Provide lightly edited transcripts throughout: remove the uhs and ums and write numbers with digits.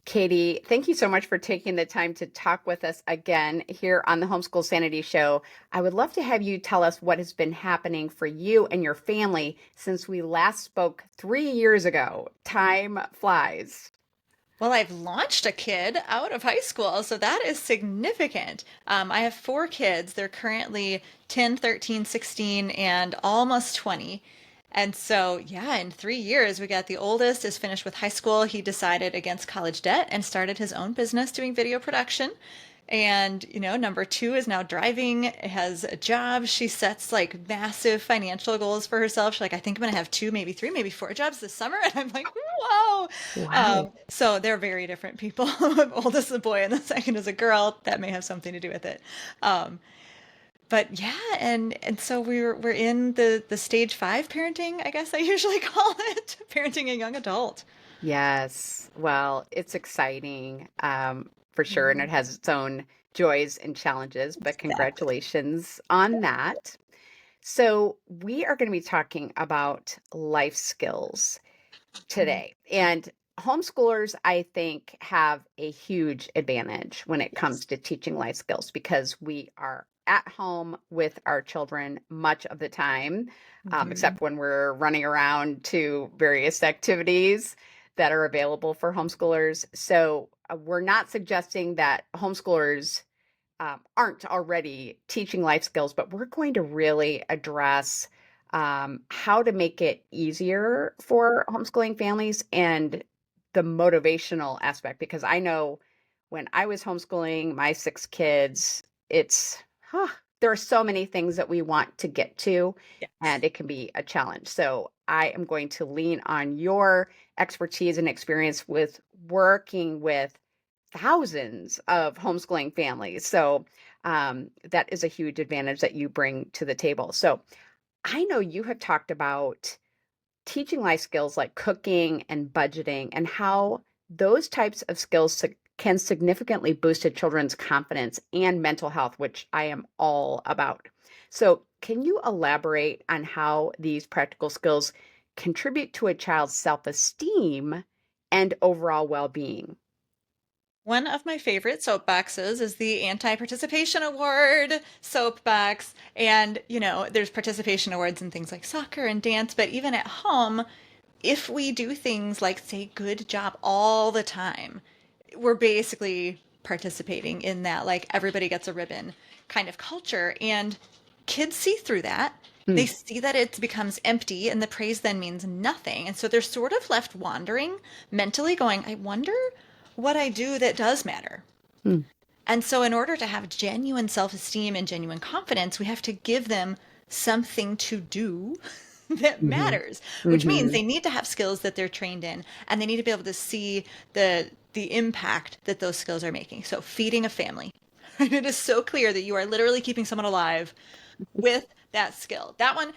Katie, thank you so much for taking the time to talk with us again here on the Homeschool Sanity Show. I would love to have you tell us what has been happening for you and your family since we last spoke 3 years ago. Time flies. Well, I've launched a kid out of high school, so that is significant. I have four kids. They're currently 10, 13, 16, and almost 20. And so, yeah, in 3 years, we got the oldest is finished with high school. He decided against college debt and started his own business doing video production. And, number two is now driving, has a job. She sets like massive financial goals for herself. She's like, I think I'm going to have two, maybe three, maybe four jobs this summer. And I'm like, whoa. Wow. So they're very different people. Oldest is a boy and the second is a girl. That may have something to do with it. Um, but yeah, and so we're in the stage five parenting, I guess I usually call it, parenting a young adult. Yes. Well, it's exciting for sure, and Mhm. it has its own joys and challenges, but Exactly. congratulations on that. So, we are going to be talking about life skills Mhm. today. And homeschoolers, I think, have a huge advantage when it comes Yes. to teaching life skills because we are at home with our children much of the time, Mhm. except when we're running around to various activities that are available for homeschoolers. So, we're not suggesting that homeschoolers aren't already teaching life skills, but we're going to really address how to make it easier for homeschooling families and the motivational aspect. Because I know when I was homeschooling my six kids, it's, huh, there are so many things that we want to get to, and Yes. it can be a challenge. So I am going to lean on your expertise and experience with working with thousands of homeschooling families. So that is a huge advantage that you bring to the table. So I know you have talked about teaching life skills like cooking and budgeting and how those types of skills can significantly boost a children's confidence and mental health, which I am all about. So, can you elaborate on how these practical skills contribute to a child's self esteem and overall well being? One of my favorite soapboxes is the anti-participation award soapbox. And, there's participation awards in things like soccer and dance, but even at home, if we do things like say good job all the time, we're basically participating in that like everybody gets a ribbon kind of culture. And kids see through that. They Hmm. see that it becomes empty and the praise then means nothing. And so they're sort of left wandering mentally, going, I wonder what I do that does matter. Hmm. And so, in order to have genuine self esteem and genuine confidence, we have to give them something to do that Mhm. matters, which means Mhm. they need to have skills that they're trained in and they need to be able to see the impact that those skills are making. So, feeding a family. It is so clear that you are literally keeping someone alive with that skill. That one,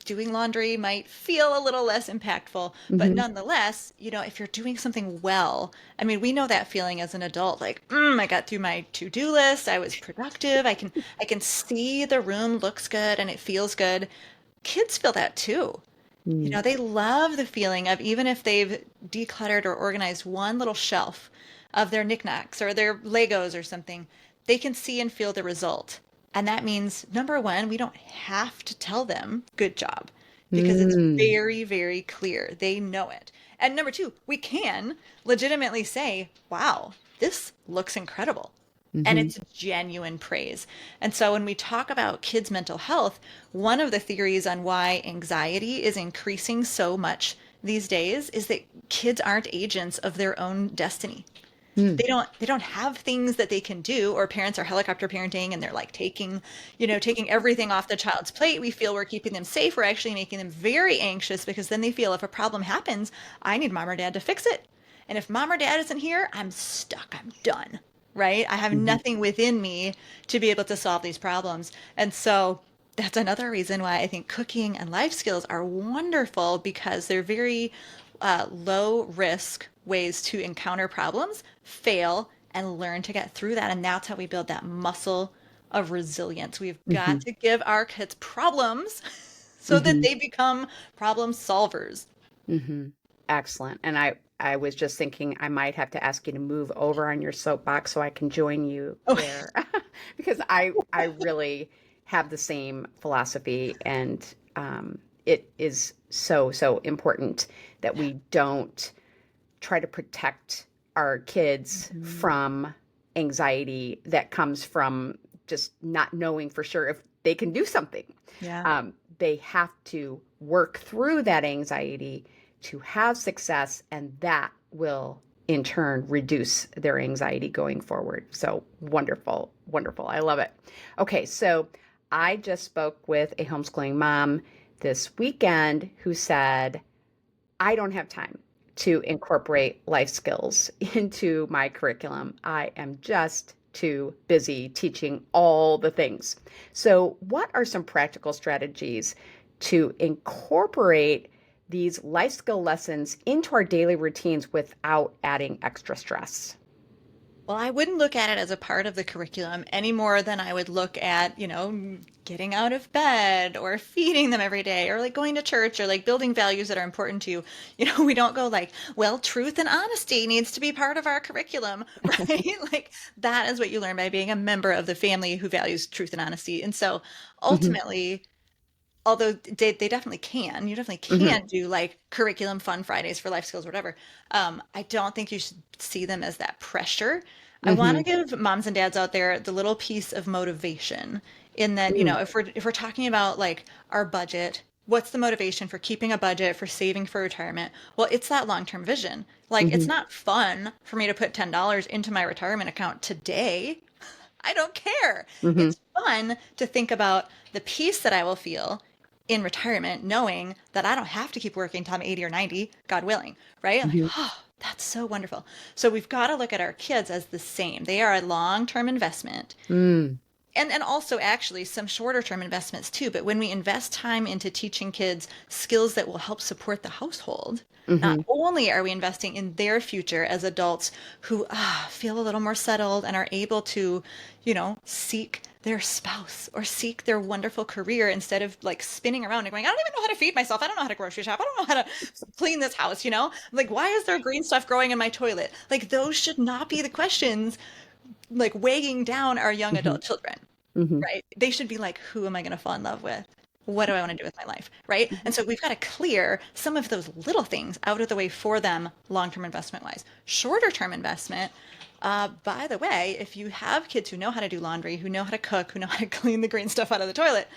doing laundry might feel a little less impactful, but Mhm. nonetheless, if you're doing something well, I mean, we know that feeling as an adult, like, I got through my to-do list, I was productive, I can see the room looks good and it feels good. Kids feel that too. Mm. They love the feeling of even if they've decluttered or organized one little shelf of their knickknacks or their Legos or something, they can see and feel the result. And that means, number one, we don't have to tell them good job because it's Mm. very, very clear. They know it. And number two, we can legitimately say, wow, this looks incredible. And Mhm. it's genuine praise. And so when we talk about kids' mental health, one of the theories on why anxiety is increasing so much these days is that kids aren't agents of their own destiny. Mm. They don't have things that they can do, or parents are helicopter parenting and they're like taking everything off the child's plate. We feel we're keeping them safe. We're actually making them very anxious because then they feel if a problem happens, I need mom or dad to fix it. And if mom or dad isn't here, I'm stuck. I'm done. Right? I have Mhm. nothing within me to be able to solve these problems. And so that's another reason why I think cooking and life skills are wonderful because they're very low risk ways to encounter problems, fail, and learn to get through that. And that's how we build that muscle of resilience. We've got Mhm. to give our kids problems so that Mhm. they become problem solvers. Mhm. Excellent. And I I was just thinking I might have to ask you to move over on your soapbox so I can join you Oh, there because I really have the same philosophy, and it is so important that we don't try to protect our kids mhm. from anxiety that comes from just not knowing for sure if they can do something. Yeah. They have to work through that anxiety to have success, and that will in turn reduce their anxiety going forward. So wonderful, wonderful. I love it. Okay, so I just spoke with a homeschooling mom this weekend who said, I don't have time to incorporate life skills into my curriculum. I am just too busy teaching all the things. So, what are some practical strategies to incorporate these life skill lessons into our daily routines without adding extra stress? Well, I wouldn't look at it as a part of the curriculum any more than I would look at, getting out of bed or feeding them every day or like going to church or like building values that are important to you. We don't go like, well, truth and honesty needs to be part of our curriculum, right? Like that is what you learn by being a member of the family who values truth and honesty. And so Hmm. ultimately, although they definitely can, you definitely Hmm. can do like curriculum fun Fridays for life skills, whatever. I don't think you should see them as that pressure. I want to Hmm. give moms and dads out there the little piece of motivation in that, Mm. if we're talking about like our budget, what's the motivation for keeping a budget, for saving for retirement? Well, it's that long-term vision. Like it's Hmm. not fun for me to put $10 into my retirement account today. I don't care. Hmm. It's fun to think about the peace that I will feel in retirement, knowing that I don't have to keep working till I'm 80 or 90, God willing, right? Like, Hmm. oh, that's so wonderful. So we've got to look at our kids as the same. They are a long-term investment. Mm. And also actually some shorter term investments too. But when we invest time into teaching kids skills that will help support the household, not Hmm. only are we investing in their future as adults who feel a little more settled and are able to, seek their spouse or seek their wonderful career instead of like spinning around and going, I don't even know how to feed myself. I don't know how to grocery shop. I don't know how to clean this house. Like, why is there green stuff growing in my toilet? Like, those should not be the questions like weighing down our young Hmm. adult children, Hmm. right? They should be like, who am I going to fall in love with? What do I want to do with my life? Right. And so we've got to clear some of those little things out of the way for them, long term investment wise. Shorter term investment, by the way, if you have kids who know how to do laundry, who know how to cook, who know how to clean the green stuff out of the toilet,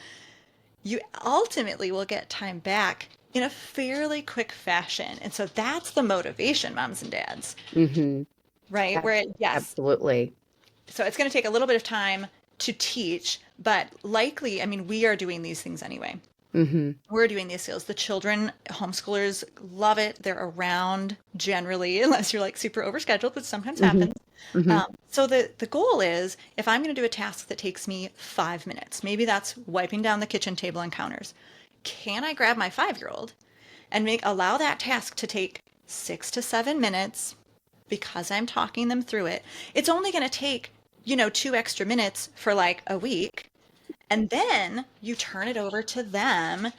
you ultimately will get time back in a fairly quick fashion. And so that's the motivation, moms and dads, Hmm. right? Where, yes, Absolutely. so it's going to take a little bit of time to teach, but likely, I mean, we are doing these things anyway. Hmm. We're doing these skills. The children, homeschoolers love it. They're around generally, unless you're like super overscheduled, which sometimes Hmm. happens. Hmm. So the goal is if I'm going to do a task that takes me 5 minutes, maybe that's wiping down the kitchen table and counters. Can I grab my 5-year-old and allow that task to take 6 to 7 minutes because I'm talking them through it? It's only going to take 2 extra minutes for like a week, and then you turn it over to them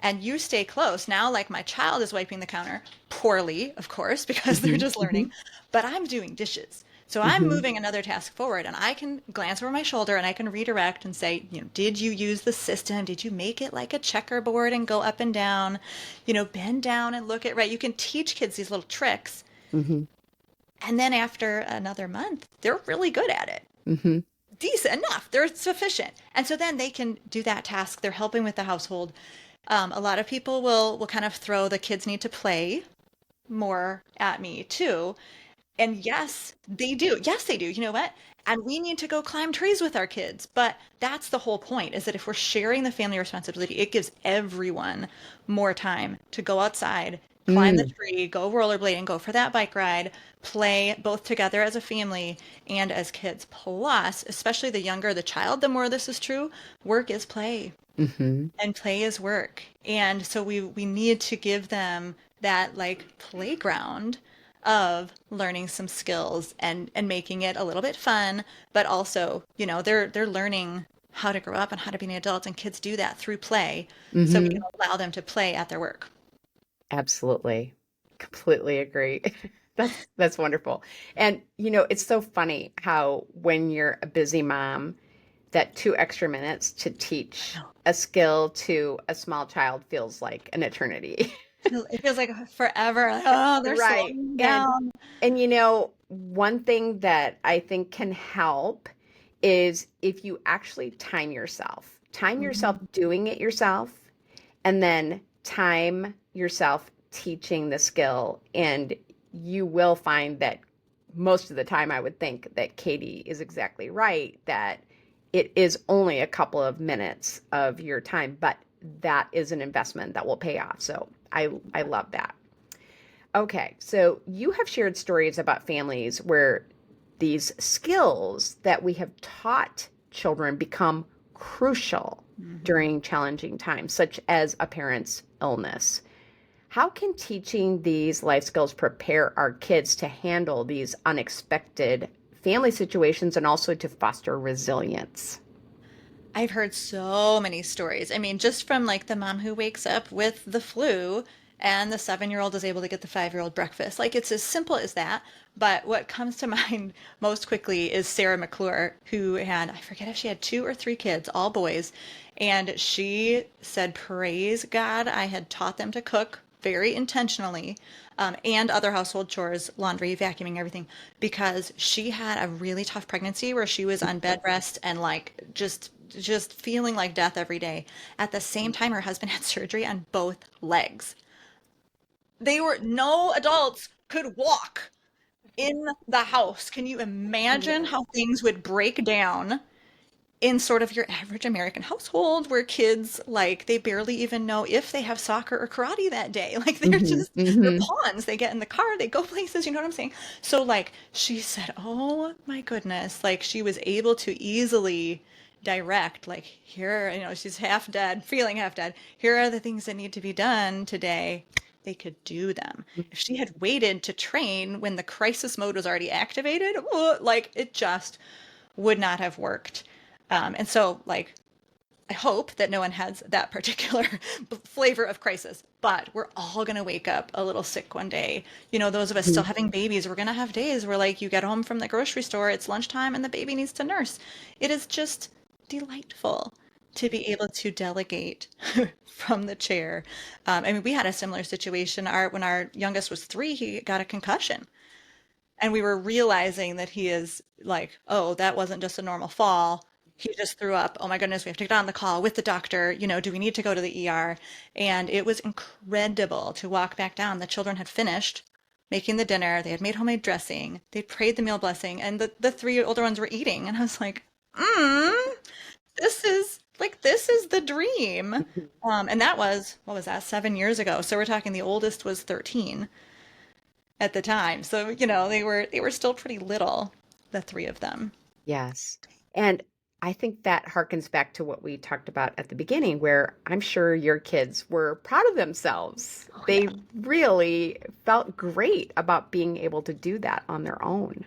and you stay close. Now, like my child is wiping the counter poorly, of course, because they're Hmm. just learning, Hmm. but I'm doing dishes. So I'm Hmm. moving another task forward and I can glance over my shoulder and I can redirect and say, did you use the system? Did you make it like a checkerboard and go up and down? Bend down and look at right. You can teach kids these little tricks. Hmm. And then after another month, they're really good at it. Hmm. Decent enough. They're sufficient. And so then they can do that task. They're helping with the household. A lot of people will kind of throw the kids need to play more at me too. And yes, they do. Yes, they do. You know what? And we need to go climb trees with our kids. But that's the whole point is that if we're sharing the family responsibility, it gives everyone more time to go outside, climb the Mm. tree, go rollerblade, and go for that bike ride, play both together as a family and as kids. Plus, especially the younger the child, the more this is true, work is play Mhm. and play is work. And so we need to give them that like playground of learning some skills and making it a little bit fun, but also, they're learning how to grow up and how to be an adult, and kids do that through play. So we can Mhm. allow them to play at their work. Absolutely. Completely agree. That's wonderful. And it's so funny how when you're a busy mom, that 2 extra minutes to I teach know. a skill to a small child feels like an eternity. It feels like forever. Like, oh, they're Right. slowing And down. one thing that I think can help is if you actually time yourself Mhm. doing it yourself, and then time yourself teaching the skill. And you will find that most of the time, I would think that Katie is exactly right, that it is only a couple of minutes of your time, but that is an investment that will pay off. So I love that. Okay, so you have shared stories about families where these skills that we have taught children become crucial Mhm. during challenging times, such as a parent's illness. How can teaching these life skills prepare our kids to handle these unexpected family situations and also to foster resilience? I've heard so many stories. I mean, just from like the mom who wakes up with the flu and the 7-year-old is able to get the 5-year-old breakfast. Like it's as simple as that. But what comes to mind most quickly is Sarah McClure, who had, I forget if she had 2 or 3 kids, all boys. And she said, praise God, I had taught them to cook very intentionally, and other household chores, laundry, vacuuming, everything, because she had a really tough pregnancy where she was on bed rest and like just feeling like death every day. At the same time, her husband had surgery on both legs. No adults could walk in the house. Can you imagine No. how things would break down in sort of your average American household where kids like they barely even know if they have soccer or karate that day. Like Hmm. they're Hmm. pawns. They get in the car, they go places, you know what I'm saying? So like she said, "Oh my goodness." Like she was able to easily direct like here, she's half dead, feeling half dead. Here are the things that need to be done today. They could do them. If she had waited to train when the crisis mode was already activated, like it just would not have worked. And so, like, I hope that no one has that particular flavor of crisis, but we're all going to wake up a little sick one day. Those of us still having babies, we're going to have days where, like, you get home from the grocery store, it's lunchtime, and the baby needs to nurse. It is just delightful to be able to delegate from the chair. I mean, we had a similar situation. When our youngest was 3, he got a concussion. And we were realizing that he is like, oh, that wasn't just a normal fall. He just threw up. Oh my goodness, we have to get on the call with the doctor. Do we need to go to the ER? And it was incredible to walk back down. The children had finished making the dinner. They had made homemade dressing. They'd prayed the meal blessing, and the 3 older ones were eating. And I was like, this is the dream. And that was, what was that, 7 years ago. So we're talking the oldest was 13 at the time. So, they were still pretty little, the 3 of them. Yes. And I think that harkens back to what we talked about at the beginning, where I'm sure your kids were proud of themselves. Oh They yeah. really felt great about being able to do that on their own.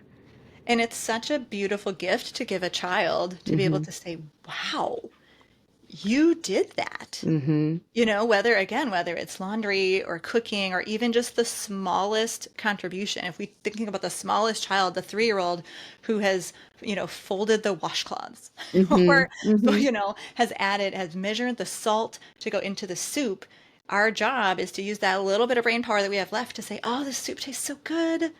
And it's such a beautiful gift to give a child to be able Hmm. to say, "Wow, you did that." Hmm. Whether it's laundry or cooking or even just the smallest contribution. If we thinking about the smallest child, the 3-year-old who has, folded the washcloths Hmm. or, Hmm. has measured the salt to go into the soup. Our job is to use that little bit of brain power that we have left to say, "Oh, this soup tastes so good."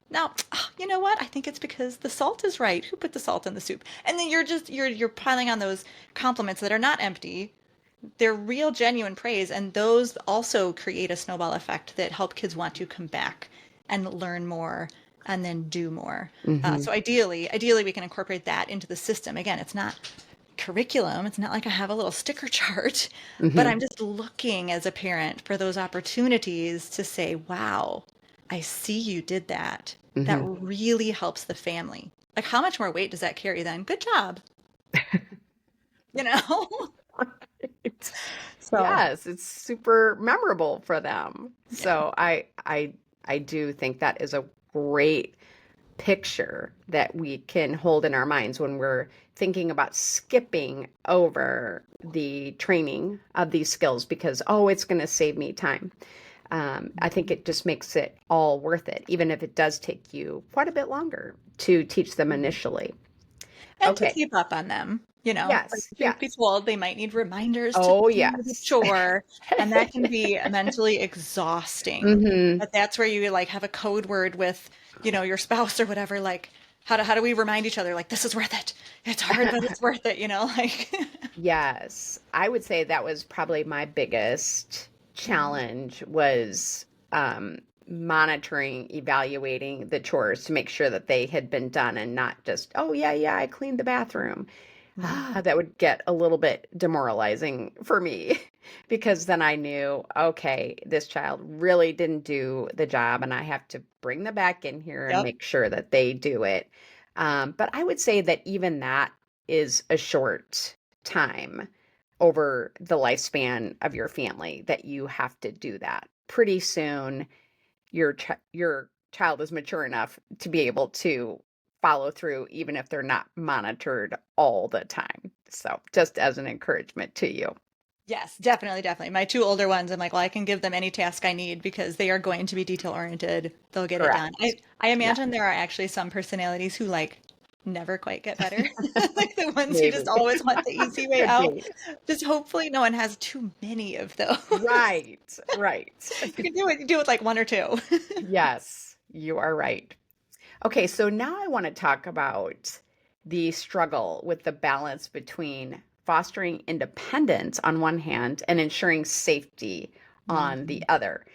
Now, you know what? I think it's because the salt is right. Who put the salt in the soup? And then you're piling on those compliments that are not empty. They're real, genuine praise, and those also create a snowball effect that help kids want to come back and learn more and then do more. Hmm. So ideally, we can incorporate that into the system. Again, it's not curriculum. It's not like I have a little sticker chart, but Hmm. I'm just looking as a parent for those opportunities to say, "Wow, I see you did that." That Hmm. really helps the family. Like, how much more weight does that carry then? Good job, you know? So, Yes, it's super memorable for them. yeah. So I do think that is a great picture that we can hold in our minds when we're thinking about skipping over the training of these skills because, oh, it's going to save me time. I think it just makes it all worth it, even if it does take you quite a bit longer to teach them initially. And to Okay. keep up on them, like Yes. truth be Yes. told, they might need reminders to Oh, do the yes. chore, and that can be mentally exhausting. Hmm. But that's where you like have a code word with, your spouse or whatever, like how do we remind each other like this is worth it? It's hard, but it's worth it, like Yes, I would say that was probably my biggest challenge was monitoring, evaluating the chores to make sure that they had been done and not just, oh yeah, yeah, I cleaned the bathroom. Mhm. That would get a little bit demoralizing for me because then I knew, okay, this child really didn't do the job and I have to bring them back in here and Yep. make sure that they do it. But I would say that even that is a short time over the lifespan of your family that you have to do that. Pretty soon, your child is mature enough to be able to follow through, even if they're not monitored all the time. So, just as an encouragement to you. Yes, definitely, definitely. My two older ones, I'm like, well, I can give them any task I need because they are going to be detail oriented. They'll get it done. Correct. I Yeah, imagine there are actually some personalities who like never quite get better. Like the ones who just maybe. always want the easy way Could out. be. Just hopefully no one has too many of those. Right. Right. You can do it, you do it like one or two. Yes, you are right. Okay, so now I want to talk about the struggle with the balance between fostering independence on one hand and ensuring safety on the Mhm. other.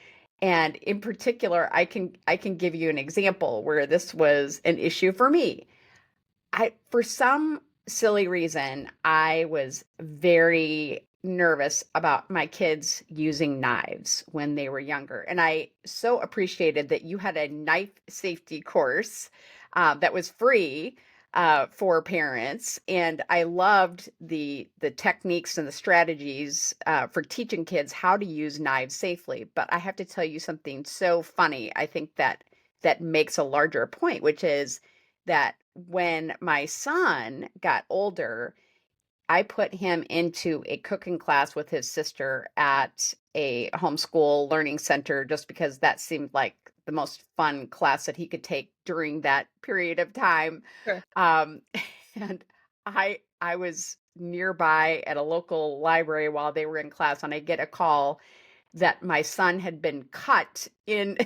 And in particular, I can give you an example where this was an issue for me. I for some silly reason, I was very nervous about my kids using knives when they were younger, and I so appreciated that you had a knife safety course, that was free, for parents, and I loved the techniques and the strategies, for teaching kids how to use knives safely, but I have to tell you something so funny, I think that makes a larger point, which is that when my son got older, I put him into a cooking class with his sister at a homeschool learning center just because that seemed like the most fun class that he could take during that period of time. Sure. Um, and I was nearby at a local library while they were in class, and I get a call that my son had been cut in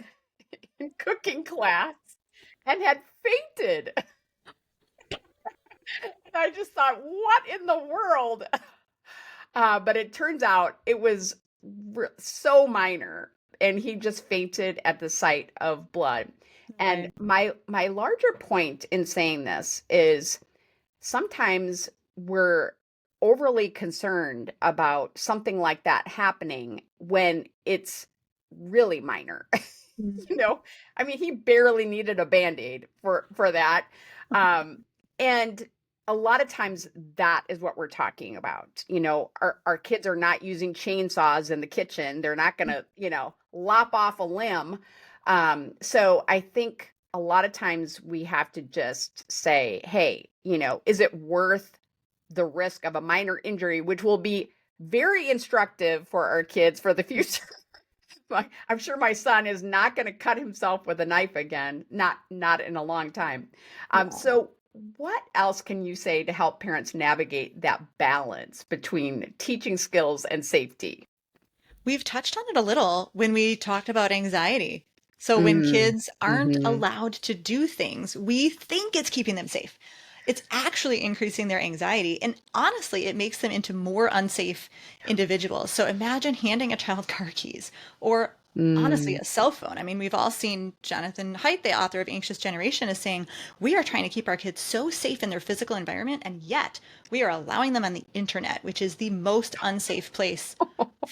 in cooking class and had fainted. And I just thought, what in the world? But it turns out it was so minor, and he just fainted at the sight of blood. And Right. my larger point in saying this is sometimes we're overly concerned about something like that happening when it's really minor. Mm. You know, I mean, he barely needed a Band-Aid for that. Um, and a lot of times that is what we're talking about. You know, our kids are not using chainsaws in the kitchen. They're not gonna, lop off a limb. So I think a lot of times we have to just say, hey, is it worth the risk of a minor injury, which will be very instructive for our kids for the future? I'm sure my son is not going to cut himself with a knife again, not in a long time. Yeah. So what else can you say to help parents navigate that balance between teaching skills and safety? We've touched on it a little when we talked about anxiety. So when Mm, kids aren't mhm. allowed to do things, we think it's keeping them safe. It's actually increasing their anxiety. And honestly, it makes them into more unsafe individuals. So imagine handing a child car keys or honestly Mm, a cell phone. I mean, we've all seen Jonathan Haidt, the author of Anxious Generation, is saying we are trying to keep our kids so safe in their physical environment, and yet we are allowing them on the internet, which is the most unsafe place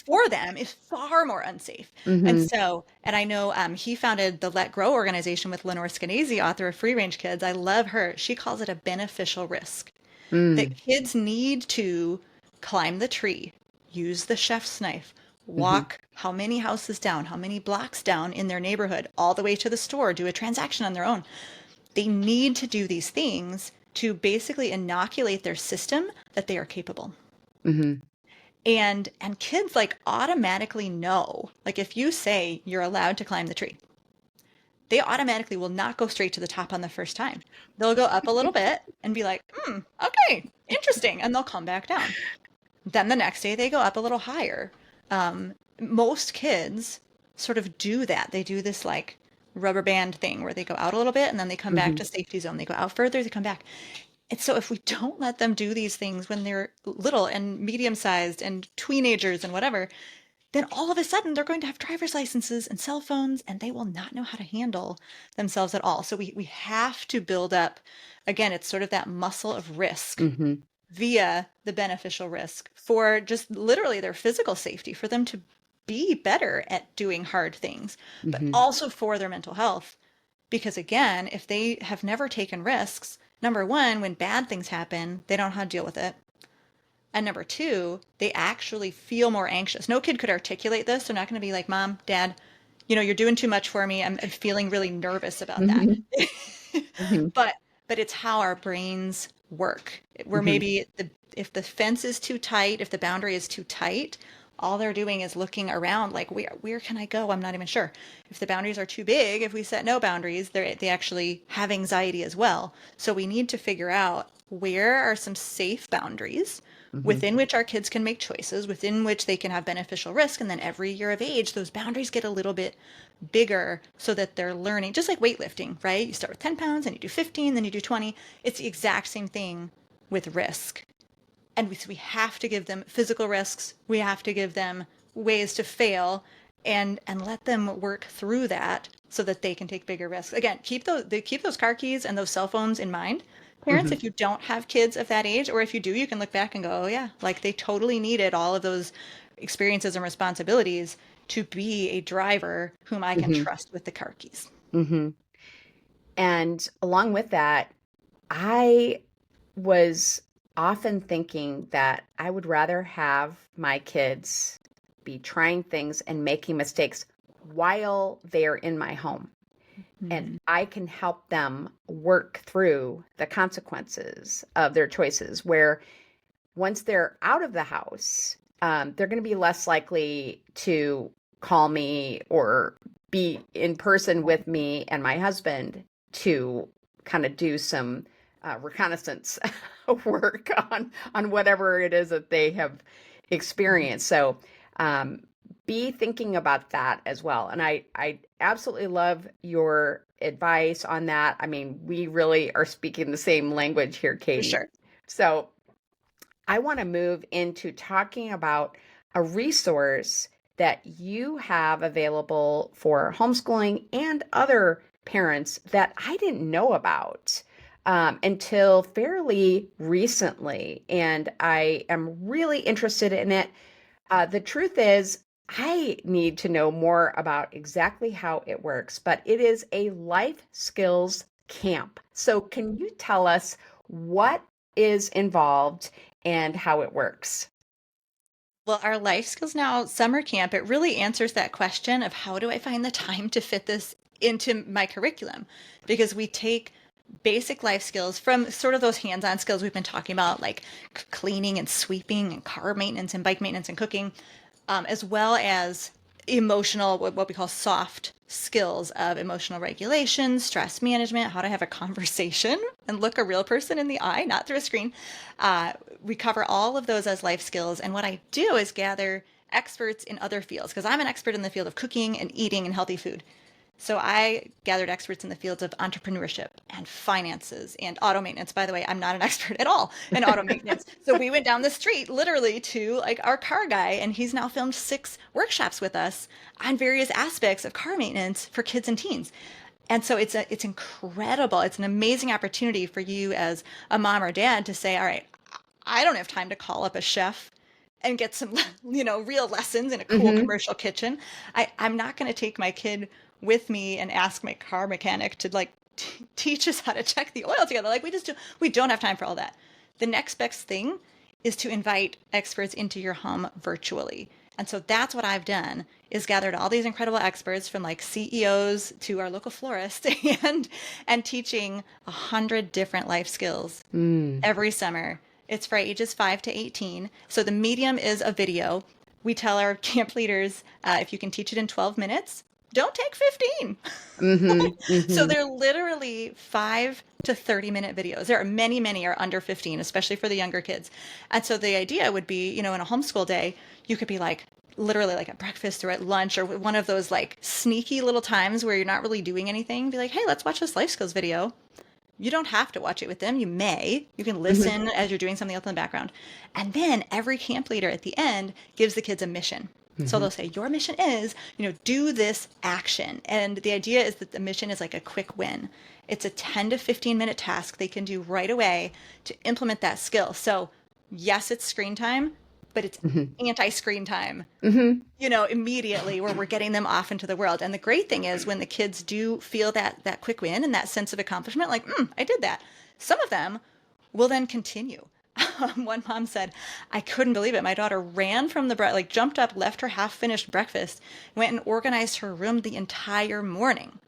for them is far more unsafe. And mhm, so, and I know he founded the Let Grow organization with Lenore Skenazy, author of Free Range Kids. I love her. She calls it a beneficial risk that mm, kids need to climb the tree, use the chef's knife, mhm, walk how many houses down, how many blocks down in their neighborhood, all the way to the store, do a transaction on their own. They need to do these things to basically inoculate their system that they are capable. mhm. And kids like automatically know, like if you say you're allowed to climb the tree, they automatically will not go straight to the top on the first time. They'll go up a little bit and be like, okay, interesting. And they'll come back down. Then the next day they go up a little higher. Most kids sort of do that. They do this like rubber band thing where they go out a little bit and then they come back Hmm. to safety zone. They go out further, they come back. And so if we don't let them do these things when they're little and medium sized and teenagers and whatever, then all of a sudden they're going to have driver's licenses and cell phones and they will not know how to handle themselves at all. So we have to build up, again, it's sort of that muscle of risk Hmm. via the beneficial risk for just literally their physical safety, for them to be better at doing hard things, but Hmm. also for their mental health. Because again, if they have never taken risks, number one, when bad things happen, they don't know how to deal with it. And number two, they actually feel more anxious. No kid could articulate this. They're not going to be like, Mom, Dad, you're doing too much for me. I'm feeling really nervous about that. Hmm. Hmm. But but it's how our brains work. Where Hmm. maybe if the fence is too tight, if the boundary is too tight, all they're doing is looking around like where can I go? I'm not even sure. If the boundaries are too big, if we set no boundaries, they actually have anxiety as well. So we need to figure out where are some safe boundaries Hmm. within which our kids can make choices, within which they can have beneficial risk. And then every year of age, those boundaries get a little bit bigger so that they're learning, just like weightlifting, right? You start with 10 pounds and you do 15, then you do 20. It's the exact same thing with risk. And we have to give them physical risks. We have to give them ways to fail and let them work through that so that they can take bigger risks. Again, keep those car keys and those cell phones in mind. Parents, Hmm. if you don't have kids of that age, or if you do, you can look back and go, oh yeah, like they totally needed all of those experiences and responsibilities to be a driver whom I can Hmm. trust with the car keys. Hmm. And along with that, I was often thinking that I would rather have my kids be trying things and making mistakes while they're in my home. And Hmm. I can help them work through the consequences of their choices. Where once they're out of the house, they're going to be less likely to call me or be in person with me and my husband to kind of do some reconnaissance work on whatever it is that they have experienced. So um, be thinking about that as well. And I absolutely love your advice on that. I mean, we really are speaking the same language here, For Katie. sure. So I want to move into talking about a resource that you have available for homeschooling and other parents that I didn't know about until fairly recently. And I am really interested in it. The truth is, I need to know more about exactly how it works, but it is a life skills camp. So, can you tell us what is involved and how it works? Well, our Life Skills Now summer camp, it really answers that question of how do I find the time to fit this into my curriculum? Because we take basic life skills from sort of those hands-on skills we've been talking about, like cleaning and sweeping and car maintenance and bike maintenance and cooking, as well as emotional, what we call soft skills of emotional regulation, stress management, how to have a conversation and look a real person in the eye, not through a screen. We cover all of those as life skills. And what I do is gather experts in other fields because I'm an expert in the field of cooking and eating and healthy food. So I gathered experts in the fields of entrepreneurship and finances and auto maintenance. By the way, I'm not an expert at all in auto maintenance. So we went down the street literally to like our car guy, and he's now filmed 6 workshops with us on various aspects of car maintenance for kids and teens. And so it's incredible. It's an amazing opportunity for you as a mom or dad to say, all right, I don't have time to call up a chef and get some, real lessons in a cool Hmm. commercial kitchen. I'm not going to take my kid with me and ask my car mechanic to like teach us how to check the oil together. Like we don't have time for all that. The next best thing is to invite experts into your home virtually. And so that's what I've done is gathered all these incredible experts from like CEOs to our local florist and teaching 100 different life skills Mm. every summer. It's for ages 5 to 18. So the medium is a video. We tell our camp leaders if you can teach it in 12 minutes, don't take 15. Mhm, So mhm, they're literally 5 to 30 minute videos. There are many, many are under 15, especially for the younger kids. And so the idea would be, in a homeschool day, you could be like, literally like at breakfast or at lunch or one of those like sneaky little times where you're not really doing anything. Be like, hey, let's watch this life skills video. You don't have to watch it with them. You may. You can mhm, listen as you're doing something else in the background. And then every camp leader at the end gives the kids a mission. So mhm, they'll say, your mission is, do this action. And the idea is that the mission is like a quick win. It's a 10 to 15-minute task they can do right away to implement that skill. So, yes, it's screen time, but it's mhm, anti-screen time, mhm, immediately where we're getting them off into the world. And the great thing is when the kids do feel that quick win and that sense of accomplishment, like, I did that. Some of them will then continue. One mom said, I couldn't believe it. My daughter ran from like jumped up, left her half finished breakfast, went and organized her room the entire morning.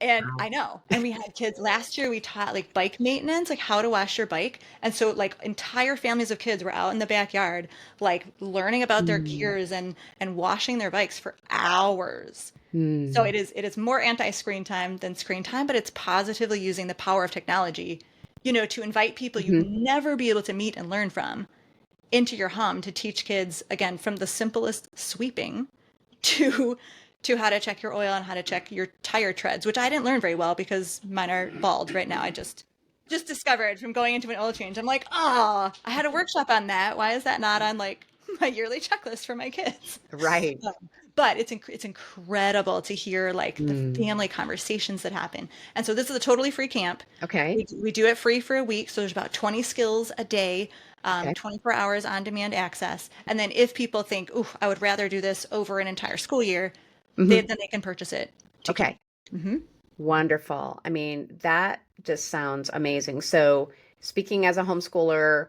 And wow. I know. And we had kids last year, we taught like bike maintenance, like how to wash your bike. And so like entire families of kids were out in the backyard, like learning about their Mm, gears and washing their bikes for hours. So mm, it is more anti-screen time than screen time, but it's positively using the power of technology, to invite people you'd mhm, never be able to meet and learn from into your home to teach kids again from the simplest sweeping to how to check your oil and how to check your tire treads, which I didn't learn very well because mine are bald right now. I just discovered from going into an oil change. I'm like, oh, I had a workshop on that. Why is that not on like my yearly checklist for my kids? right. But it's incredible to hear like the Mm, family conversations that happen. And so this is a totally free camp. okay, We do it free for a week, so there's about 20 skills a day, okay, 24 hours on demand access. And then if people think, "Ooh, I would rather do this over an entire school year," mhm, then they can purchase it to camp. okay. Hmm. Wonderful. I mean, that just sounds amazing. So, speaking as a homeschooler,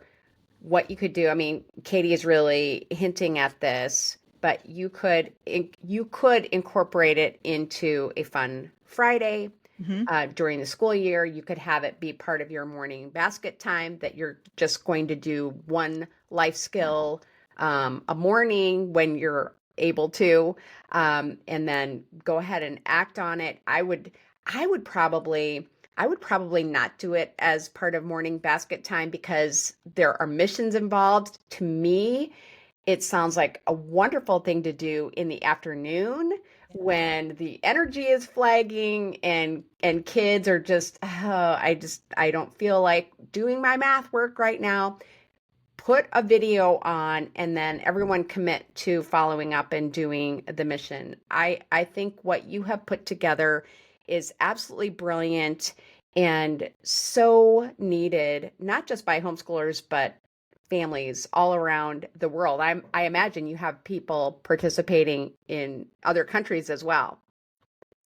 what you could do, I mean, Katie is really hinting at this, but you could incorporate it into a fun Friday Hmm. during the school year. You could have it be part of your morning basket time that you're just going to do one life skill a morning when you're able to, and then go ahead and act on it. I would probably. I would probably not do it as part of morning basket time because there are missions involved. To me, it sounds like a wonderful thing to do in the afternoon when the energy is flagging and kids are just, oh, I don't feel like doing my math work right now. Put a video on and then everyone commit to following up and doing the mission. I think what you have put together is absolutely brilliant and so needed, not just by homeschoolers, but families all around the world. I imagine you have people participating in other countries as well.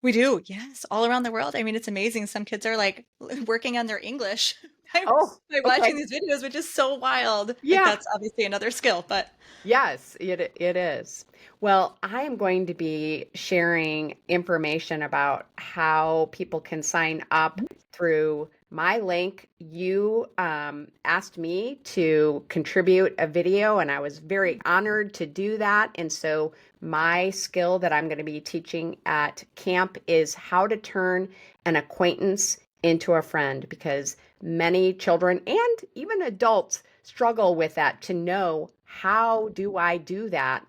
We do, yes, all around the world. I mean, it's amazing. Some kids are like working on their English by, Oh, by watching okay. these videos, which is so wild. Like Yeah. that's obviously another skill, but Yes, it is. Well, I am going to be sharing information about how people can sign up through my link. You asked me to contribute a video, and I was very honored to do that. And so, my skill that I'm going to be teaching at camp is how to turn an acquaintance into a friend because many children and even adults struggle with that to know how do I do that?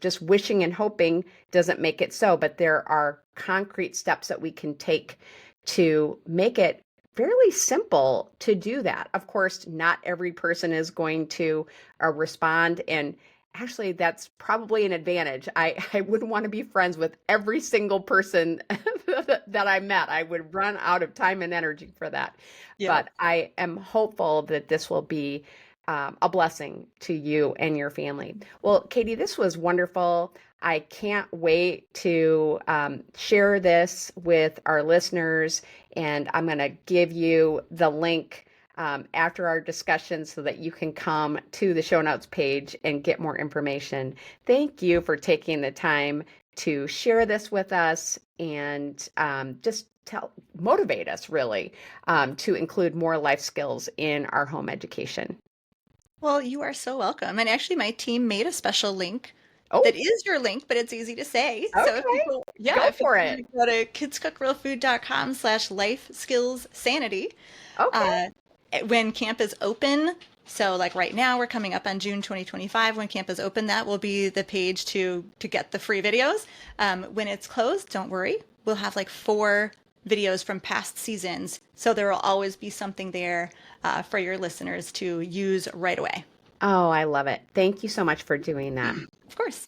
Just wishing and hoping doesn't make it so, but there are concrete steps that we can take to make it fairly simple to do that. Of course, not every person is going to respond. And actually, that's probably an advantage. I wouldn't want to be friends with every single person that I met. I would run out of time and energy for that. yeah. But I am hopeful that this will be a blessing to you and your family. Well, Katie, this was wonderful. I can't wait to share this with our listeners, and I'm going to give you the link after our discussion so that you can come to the show notes page and get more information. Thank you for taking the time to share this with us and just motivate us really to include more life skills in our home education. Well, you are so welcome. And actually, my team made a special link Oh, that is your link, but it's easy to say. So if okay. people, yeah, Go if for people want it. to go to kidscookrealfood.com/life skills sanity, Okay. uh, when camp is open, so like right now we're coming up on June 2025. When camp is open, that will be the page to get the free videos. When it's closed, don't worry. We'll have like 4 videos from past seasons, so there will always be something there for your listeners to use right away. Oh, I love it. Thank you so much for doing that. Of course.